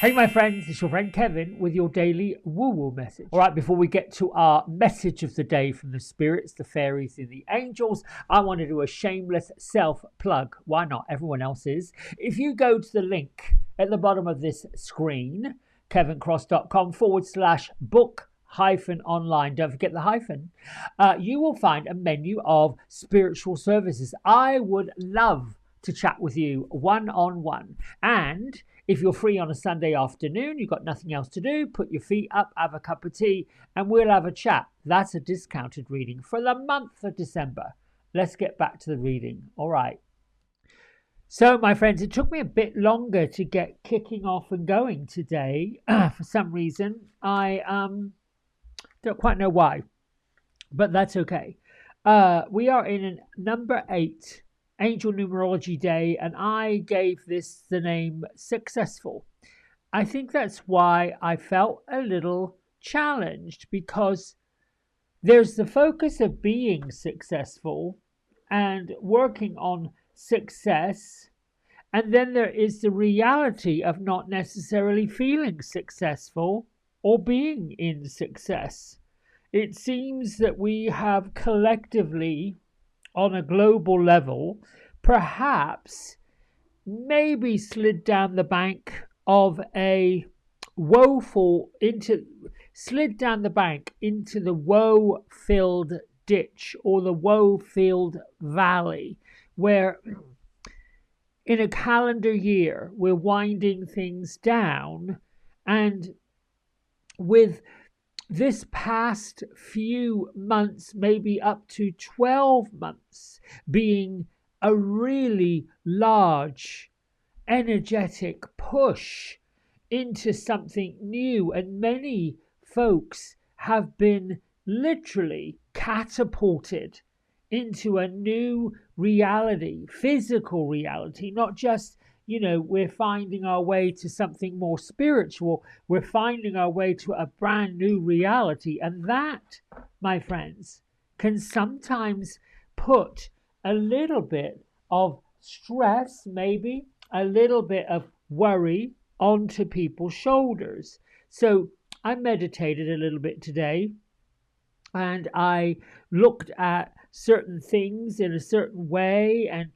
Hey my friends, it's your friend Kevin with your daily woo-woo message. Alright, before we get to our message of the day from the spirits, the fairies and the angels, I want to do a shameless self-plug. Why not? Everyone else is. If you go to the link at the bottom of this screen, kevincross.com/book-online, don't forget the hyphen, you will find a menu of spiritual services. I would love to chat with you one-on-one. And if you're free on a Sunday afternoon, you've got nothing else to do, put your feet up, have a cup of tea, and we'll have a chat. That's a discounted reading for the month of December. Let's get back to the reading. All right. So, my friends, it took me a bit longer to get kicking off and going today. For some reason, I don't quite know why, but that's okay. We are in number 8. Angel Numerology Day, and I gave this the name Successful. I think that's why I felt a little challenged, because there's the focus of being successful and working on success, and then there is the reality of not necessarily feeling successful or being in success. It seems that we have collectively, on a global level, perhaps maybe slid down the bank of a slid down the bank into the woe-filled ditch or the woe-filled valley, where in a calendar year we're winding things down, and with this past few months, maybe up to 12 months, being a really large, energetic push into something new. And many folks have been literally catapulted into a new reality, physical reality, not just, we're finding our way to something more spiritual. We're finding our way to a brand new reality. And that, my friends, can sometimes put a little bit of stress, maybe a little bit of worry onto people's shoulders. So I meditated a little bit today, and I looked at certain things in a certain way and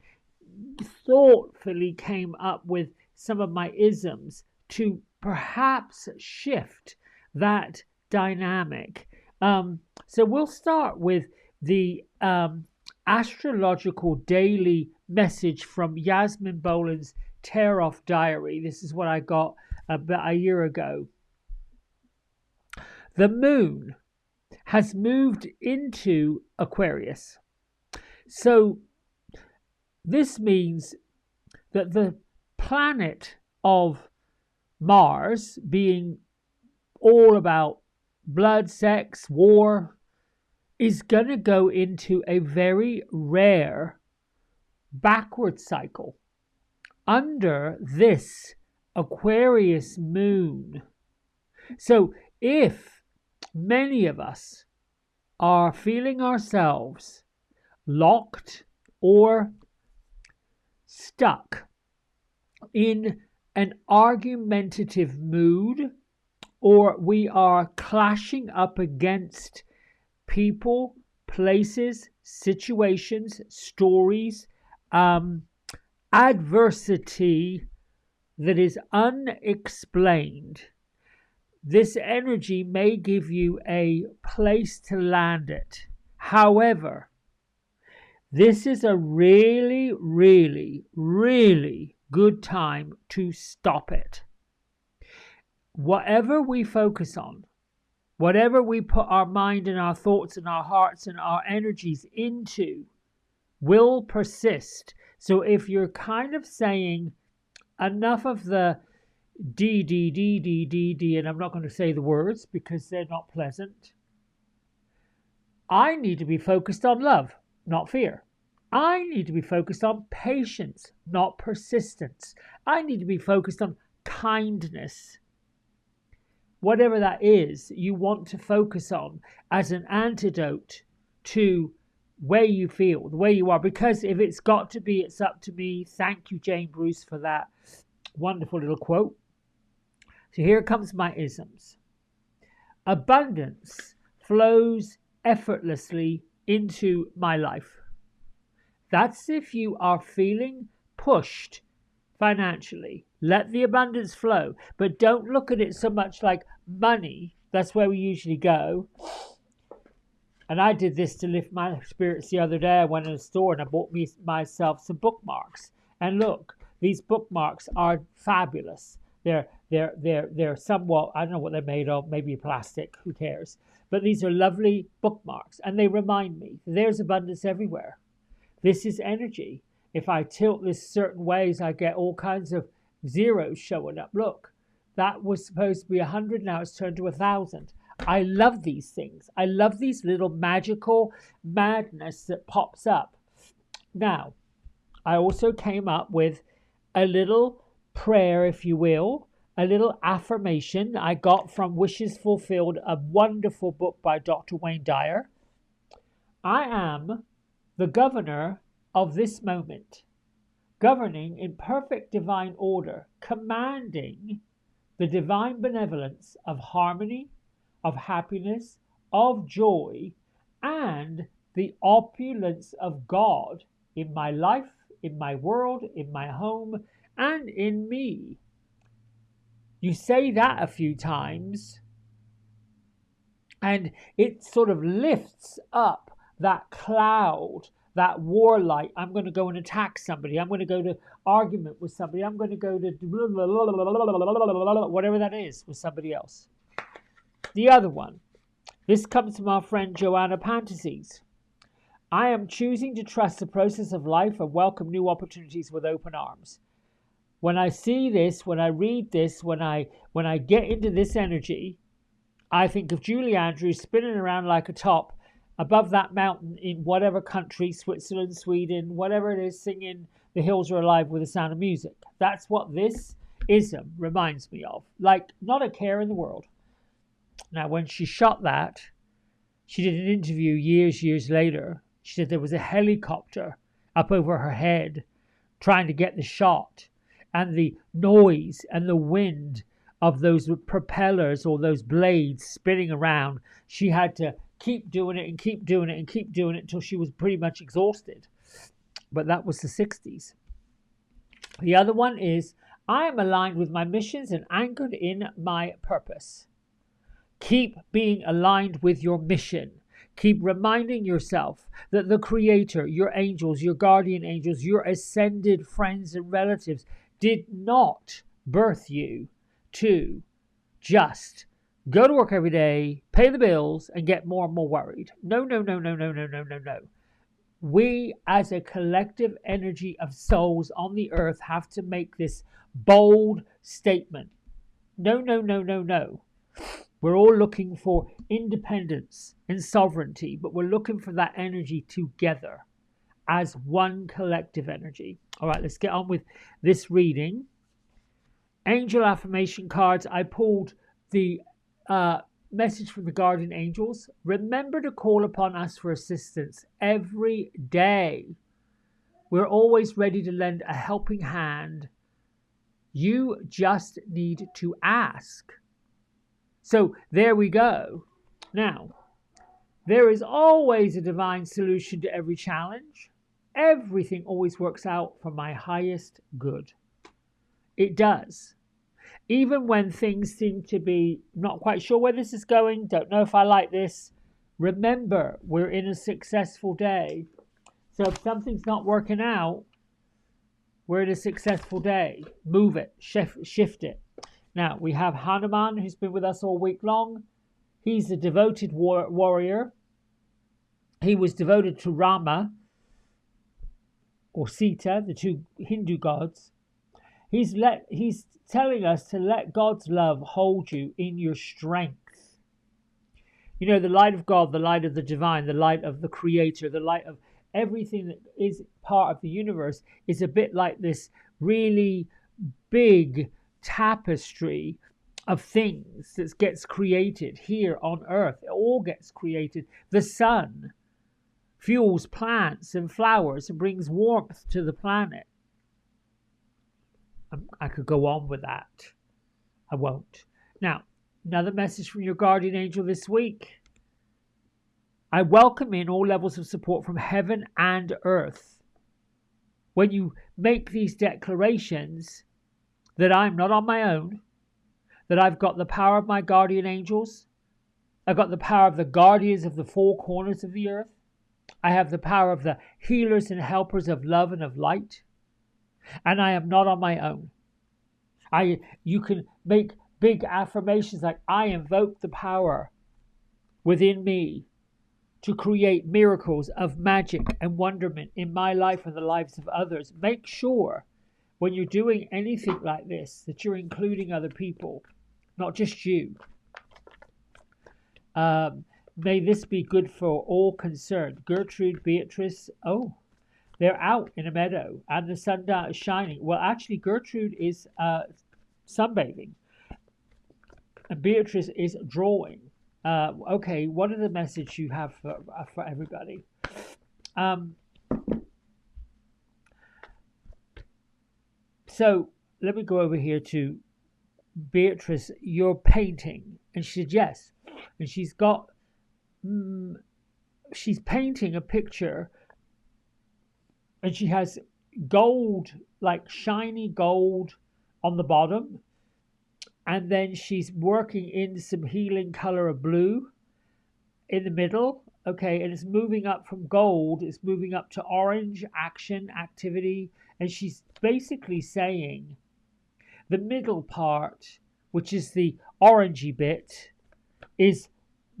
thoughtfully came up with some of my isms to perhaps shift that dynamic. So we'll start with the astrological daily message from Yasmin Boland's Tear Off Diary. This is what I got about a year ago. The moon has moved into Aquarius. So this means that the planet of Mars, being all about blood, sex, war, is going to go into a very rare backward cycle under this Aquarius moon. So if many of us are feeling ourselves locked or stuck in an argumentative mood, or we are clashing up against people, places, situations, stories, adversity that is unexplained, this energy may give you a place to land it. However, this is a really, really, really good time to stop it. Whatever we focus on, whatever we put our mind and our thoughts and our hearts and our energies into, will persist. So if you're kind of saying enough of the D, and I'm not going to say the words because they're not pleasant, I need to be focused on love, not fear. I need to be focused on patience, not persistence. I need to be focused on kindness. Whatever that is, you want to focus on as an antidote to where you feel, the way you are. Because if it's got to be, it's up to me. Thank you, Jane Bruce, for that wonderful little quote. So here comes my isms. Abundance flows effortlessly into my life. That's if you are feeling pushed financially. Let the abundance flow, but don't look at it so much like money. That's where we usually go. And I did this to lift my spirits the other day. I went in a store and I bought myself some bookmarks. And look, these bookmarks are fabulous. They're somewhat, I don't know what they're made of, maybe plastic, who cares. But these are lovely bookmarks and they remind me there's abundance everywhere. This is energy. If I tilt this certain ways, I get all kinds of zeros showing up. Look, that was supposed to be 100, now it's turned to 1,000. I love these things. I love these little magical madness that pops up. Now, I also came up with a little prayer, if you will, a little affirmation I got from Wishes Fulfilled, a wonderful book by Dr. Wayne Dyer. I am the governor of this moment, governing in perfect divine order, commanding the divine benevolence of harmony, of happiness, of joy, and the opulence of God in my life, in my world, in my home, and in me. You say that a few times, and it sort of lifts up that cloud, that war light. I'm going to go and attack somebody. I'm going to go to argument with somebody. I'm going to go to whatever that is with somebody else. The other one. This comes from our friend Joanna Pantases. I am choosing to trust the process of life and welcome new opportunities with open arms. When I see this, when I read this, when I get into this energy, I think of Julie Andrews spinning around like a top above that mountain in whatever country, Switzerland, Sweden, whatever it is, singing The Hills Are Alive with the Sound of Music. That's what this ism reminds me of. Like, not a care in the world. Now, when she shot that, she did an interview years later. She said there was a helicopter up over her head trying to get the shot. And the noise and the wind of those propellers or those blades spinning around, she had to keep doing it and keep doing it and keep doing it until she was pretty much exhausted. But that was the 60s. The other one is, I am aligned with my missions and anchored in my purpose. Keep being aligned with your mission. Keep reminding yourself that the Creator, your angels, your guardian angels, your ascended friends and relatives did not birth you to just go to work every day, pay the bills, and get more and more worried. No. We, as a collective energy of souls on the earth, have to make this bold statement. No. We're all looking for independence and sovereignty, but we're looking for that energy together as one collective energy. All right, let's get on with this reading. Angel affirmation cards. I pulled the message from the guardian angels. Remember to call upon us for assistance every day. We're always ready to lend a helping hand. You just need to ask. So there we go. Now, there is always a divine solution to every challenge. Everything always works out for my highest good. It does. Even when things seem to be not quite sure where this is going, don't know if I like this, remember we're in a successful day. So if something's not working out, we're in a successful day. Move it, shift it. Now, we have Hanuman, who's been with us all week long. He's a devoted warrior. He was devoted to Rama or Sita, the two Hindu gods. He's telling us to let God's love hold you in your strength. You know, the light of God, the light of the divine, the light of the Creator, the light of everything that is part of the universe is a bit like this really big tapestry of things that gets created here on earth. It all gets created. The sun fuels plants and flowers and brings warmth to the planet. I could go on with that. I won't. Now, another message from your guardian angel this week. I welcome in all levels of support from heaven and earth. When you make these declarations that I'm not on my own, that I've got the power of my guardian angels, I've got the power of the guardians of the four corners of the earth, I have the power of the healers and helpers of love and of light, and I am not on my own. You can make big affirmations like, I invoke the power within me to create miracles of magic and wonderment in my life and the lives of others. Make sure when you're doing anything like this that you're including other people, not just you. May this be good for all concerned. Gertrude, Beatrice, they're out in a meadow and the sun is shining. Well, actually, Gertrude is sunbathing and Beatrice is drawing. Okay, what are the message you have for everybody? So let me go over here to Beatrice. You're painting, and she said yes, and she's painting a picture, and she has gold, like shiny gold, on the bottom. And then she's working in some healing color of blue in the middle. Okay, and it's moving up from gold, it's moving up to orange, action, activity. And she's basically saying the middle part, which is the orangey bit, is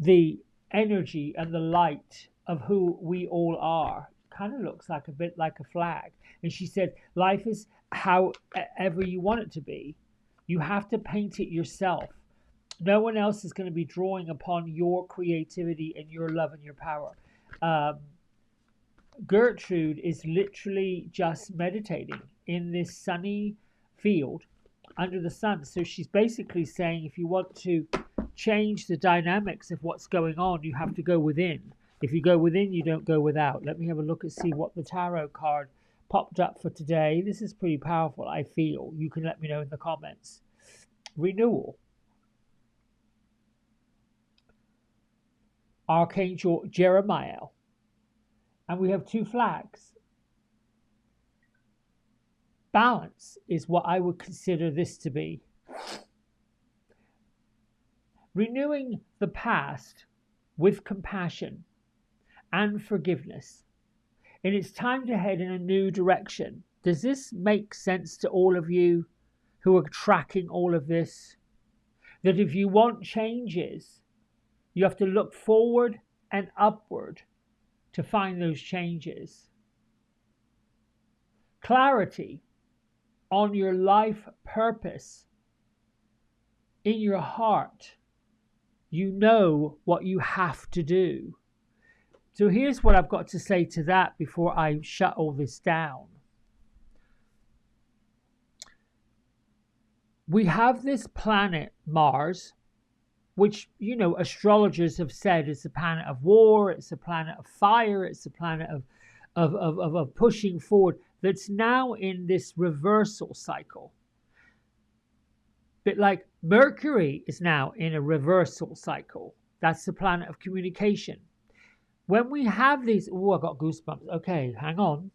the energy and the light of who we all are. Kind of looks like a bit like a flag. And she said, life is however you want it to be. You have to paint it yourself. No one else is going to be drawing upon your creativity and your love and your power. Gertrude is literally just meditating in this sunny field under the sun. So she's basically saying, if you want to change the dynamics of what's going on, you have to go within. If you go within, you don't go without. Let me have a look and see what the tarot card popped up for today. This is pretty powerful, I feel. You can let me know in the comments. Renewal. Archangel Jeremiah. And we have two flags. Balance is what I would consider this to be. Renewing the past with compassion and forgiveness. And it's time to head in a new direction. Does this make sense to all of you who are tracking all of this? That if you want changes, you have to look forward and upward to find those changes. Clarity on your life purpose in your heart. You know what you have to do. So here's what I've got to say to that before I shut all this down. We have this planet, Mars, which, astrologers have said is a planet of war, it's a planet of fire, it's a planet of pushing forward, that's now in this reversal cycle. Bit like Mercury is now in a reversal cycle. That's the planet of communication. When we have these, I got goosebumps. Okay, hang on.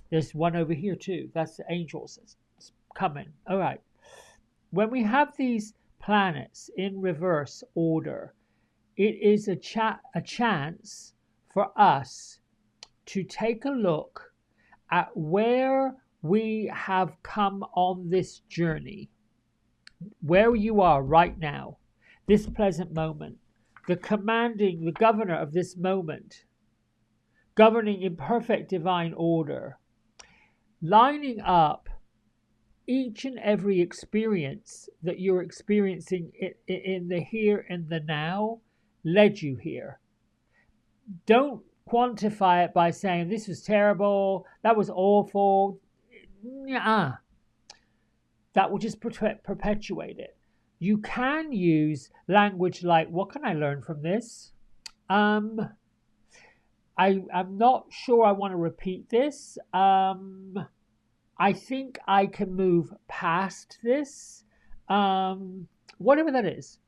There's one over here too. That's the angels. It's coming. All right. When we have these planets in reverse order, it is a chance for us to take a look at where we have come on this journey, where you are right now, this present moment, the governor of this moment, governing in perfect divine order, lining up each and every experience that you're experiencing in the here and the now led you here. Don't quantify it by saying this was terrible, that was awful. That will just perpetuate it. You can use language like, what can I learn from this? I'm not sure I want to repeat this. I think I can move past this. whatever that is.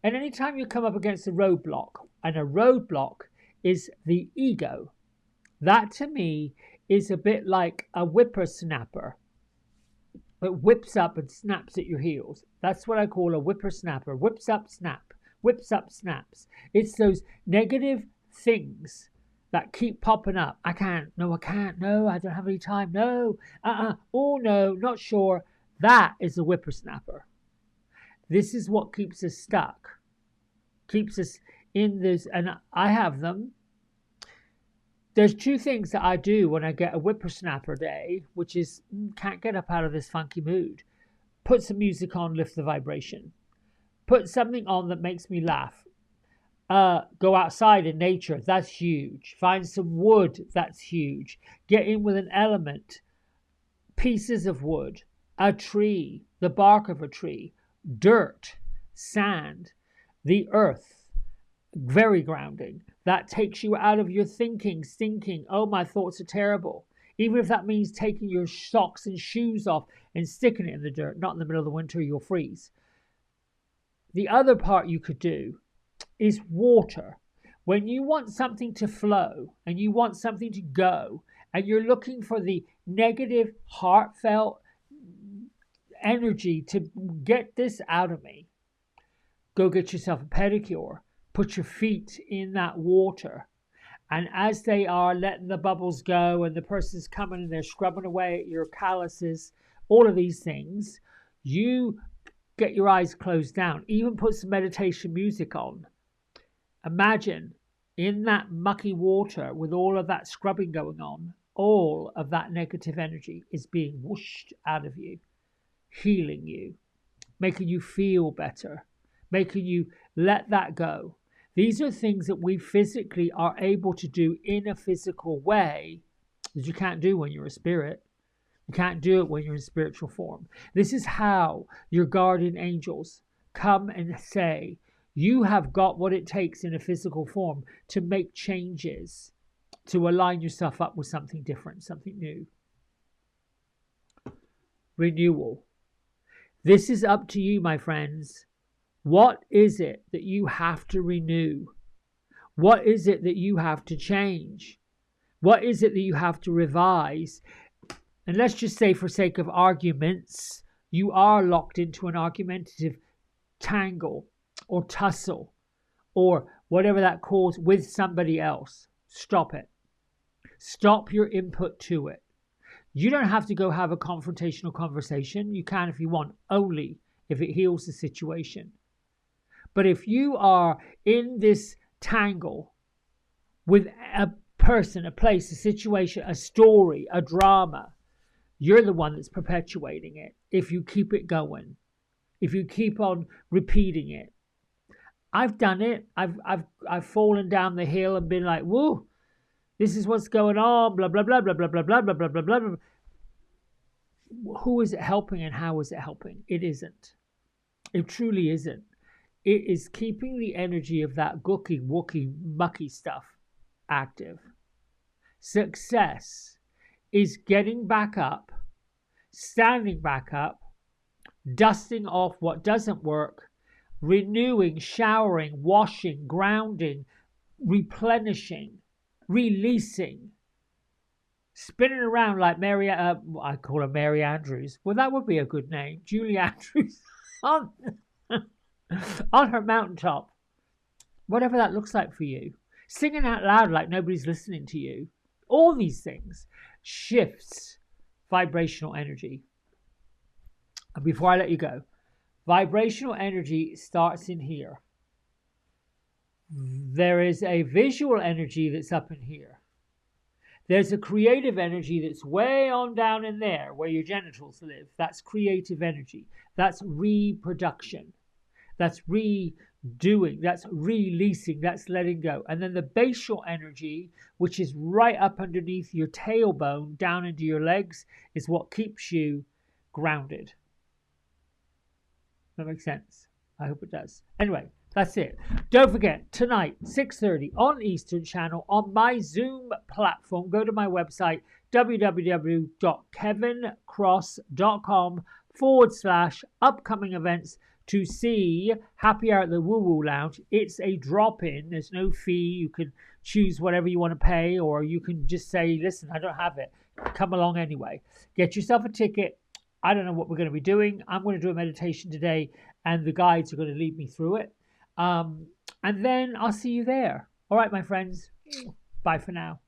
And anytime you come up against a roadblock, and a roadblock is the ego, that to me is a bit like a whippersnapper that whips up and snaps at your heels. That's what I call a whippersnapper. Whips up, snap. Whips up, snaps. It's those negative things that keep popping up. I can't. No, I can't. No, I don't have any time. No. Oh, no, not sure. That is a whippersnapper. This is what keeps us stuck. Keeps us in this. And I have them. There's two things that I do when I get a whippersnapper day, which is can't get up out of this funky mood. Put some music on, lift the vibration. Put something on that makes me laugh. Go outside in nature, that's huge. Find some wood, that's huge. Get in with an element. Pieces of wood, a tree, the bark of a tree, dirt, sand, the earth. Very grounding. That takes you out of your thinking, oh, my thoughts are terrible. Even if that means taking your socks and shoes off and sticking it in the dirt, not in the middle of the winter, you'll freeze. The other part you could do is water. When you want something to flow and you want something to go and you're looking for the negative, heartfelt energy to get this out of me, go get yourself a pedicure. Put your feet in that water. And as they are letting the bubbles go and the person's coming and they're scrubbing away at your calluses, all of these things, you get your eyes closed down. Even put some meditation music on. Imagine in that mucky water with all of that scrubbing going on, all of that negative energy is being whooshed out of you, healing you, making you feel better, making you let that go. These are things that we physically are able to do in a physical way that you can't do when you're a spirit. You can't do it when you're in spiritual form. This is how your guardian angels come and say, you have got what it takes in a physical form to make changes, to align yourself up with something different, something new. Renewal. This is up to you, my friends. What is it that you have to renew? What is it that you have to change? What is it that you have to revise? And let's just say, for sake of arguments, you are locked into an argumentative tangle or tussle or whatever that calls with somebody else. Stop it. Stop your input to it. You don't have to go have a confrontational conversation. You can if you want, only if it heals the situation. But if you are in this tangle with a person, a place, a situation, a story, a drama, you're the one that's perpetuating it. If you keep it going, if you keep on repeating it. I've done it. I've fallen down the hill and been like, whoa, this is what's going on, blah, blah, blah, blah, blah, blah, blah, blah, blah, blah, blah, blah. Who is it helping and how is it helping? It isn't. It truly isn't. It is keeping the energy of that gooky, wookie, mucky stuff active. Success is getting back up, standing back up, dusting off what doesn't work, renewing, showering, washing, grounding, replenishing, releasing, spinning around like Mary, I call her Mary Andrews. Well, that would be a good name. Julie Andrews on her mountaintop. Whatever that looks like for you. Singing out loud like nobody's listening to you. All these things shifts vibrational energy. And before I let you go, vibrational energy starts in here. There is a visual energy that's up in here. There's a creative energy that's way on down in there where your genitals live. That's creative energy. That's reproduction. That's redoing. That's releasing. That's letting go. And then the basal energy, which is right up underneath your tailbone, down into your legs, is what keeps you grounded. That makes sense. I hope it does. Anyway, that's it. Don't forget, tonight, 6:30 on Eastern Channel on my Zoom platform. Go to my website, www.kevincross.com www.upcoming events to see Happy Hour at the Woo Woo Lounge. It's a drop-in. There's no fee. You can choose whatever you want to pay, or you can just say, listen, I don't have it. Come along anyway. Get yourself a ticket. I don't know what we're going to be doing. I'm going to do a meditation today, and the guides are going to lead me through it. And then I'll see you there. All right, my friends. Bye for now.